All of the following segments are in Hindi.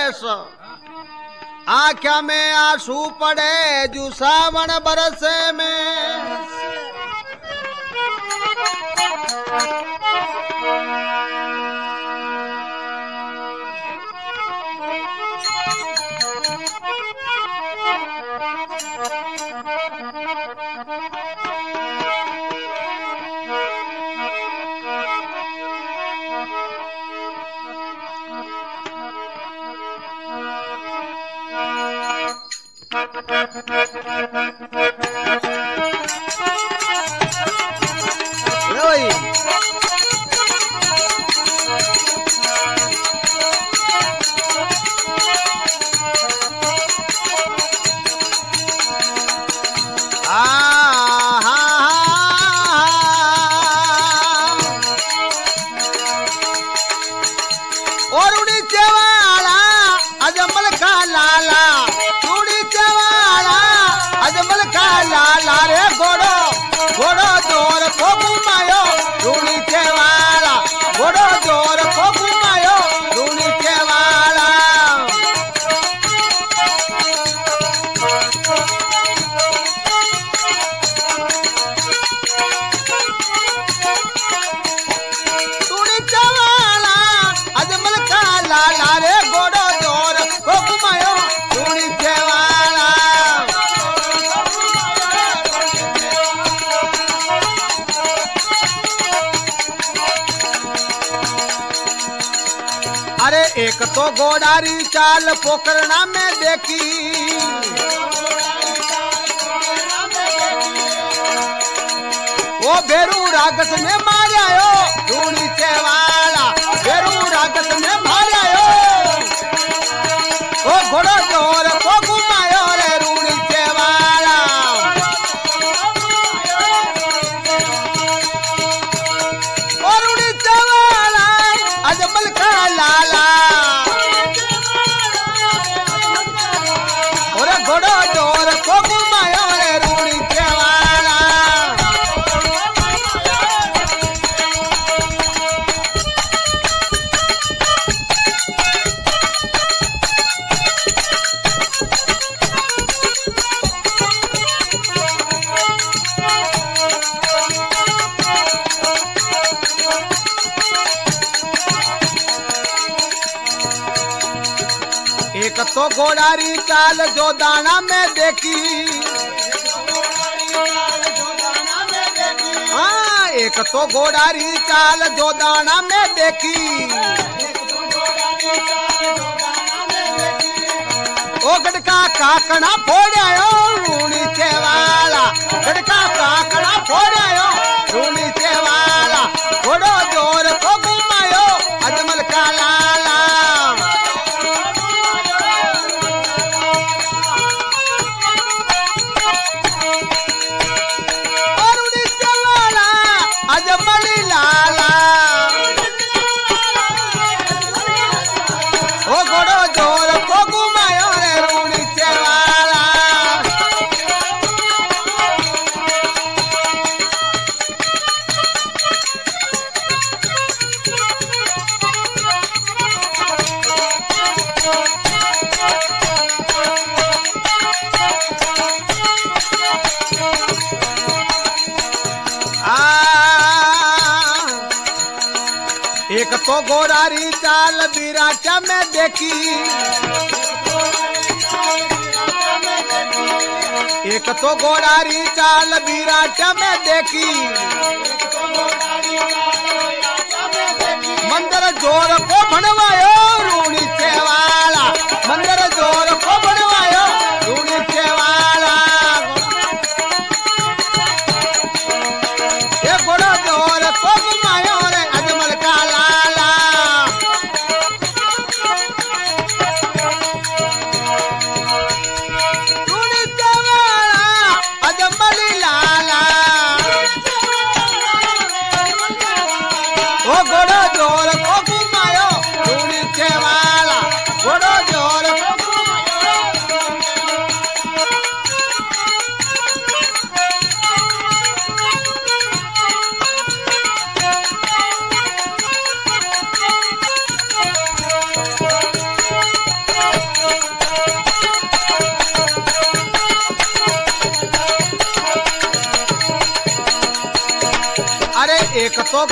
देश आख्या में आंसू पड़े जू सावन बरसे में एक तो गोडारी चाल पोखरना में देखी वो भेरू रागस ने मारायो धूनी चेवाला भेरू रागस ने मारायो वो घोड़ो जोर को घुमायो रे रूनी चेवाला और रूनी चेवाला अजमल का लाला एक तो गोडारी चाल जो दाना में देखी हाँ एक तो गोडारी चाल जो दाना में देखी ओ गड़का काकड़ा फोड़ायो रूनी चेवाला गड़का काकड़ा फोड़ायो रूनी चेवाला घोड़ो जोर को घुमायो अजमल का लाला एक तो गोरारी चाल विराटा में देखी एक तो गोरारी चाल विराटा में देखी मंदिर जोर को बनवायो रूनी चेवाला मंदिर जोर को बनवायो रूनी चेवाला ये बड़ा जोर को घुमायो रे अजमल का लाला रूनी चेवाला अजमल लाला ओ बड़ा जोर को घुमायो रूनी चेवाला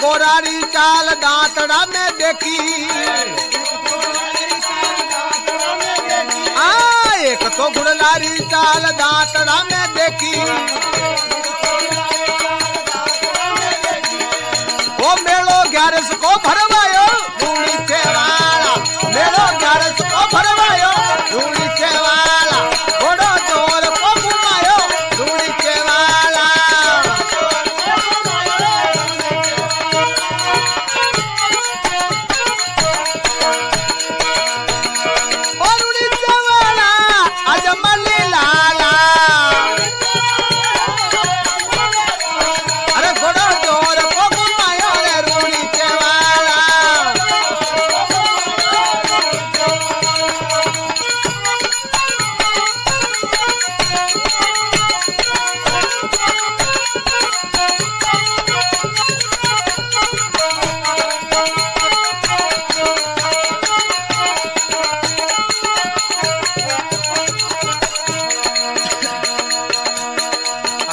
गोरारी चाल दांतड़ा में देखी एक तो गुड़लारी चाल दांतड़ा में देखी वो मेलो 11 को भरवायो रूड़ी चेवाला मेलो 11 को भरवायो रूड़ी चेवाला घोड़ो जोर को घुमायो रूड़ी चेवाला रूड़ी चेवाला अजमली लाला अरे घोड़ो जोर को घुमायो रे रूड़ी चेवाला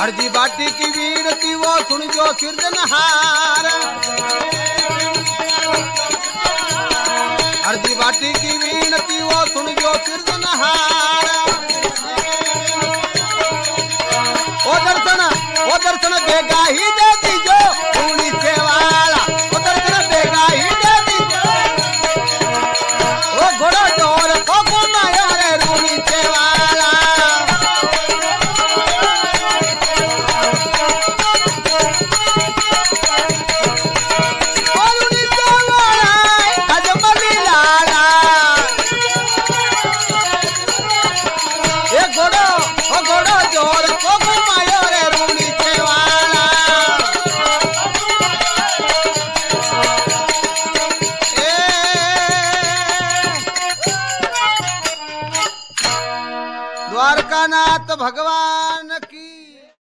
अर्जी बाटी की वीरती वो सुन जो सिरजनहार अर्जी बाटी की वीरती वो सुन जो सिरजनहार ओ दर्शन देगा ही दे दीजो रूड़ी चेवाला ओ दर्शन देगा ही दे दीजो ओ घोड़ा जोर को घुमायो रे रूड़ी चेवाला घोड़ो जोर को घुमायो रे रूड़ी चेवाला द्वारकानाथ भगवान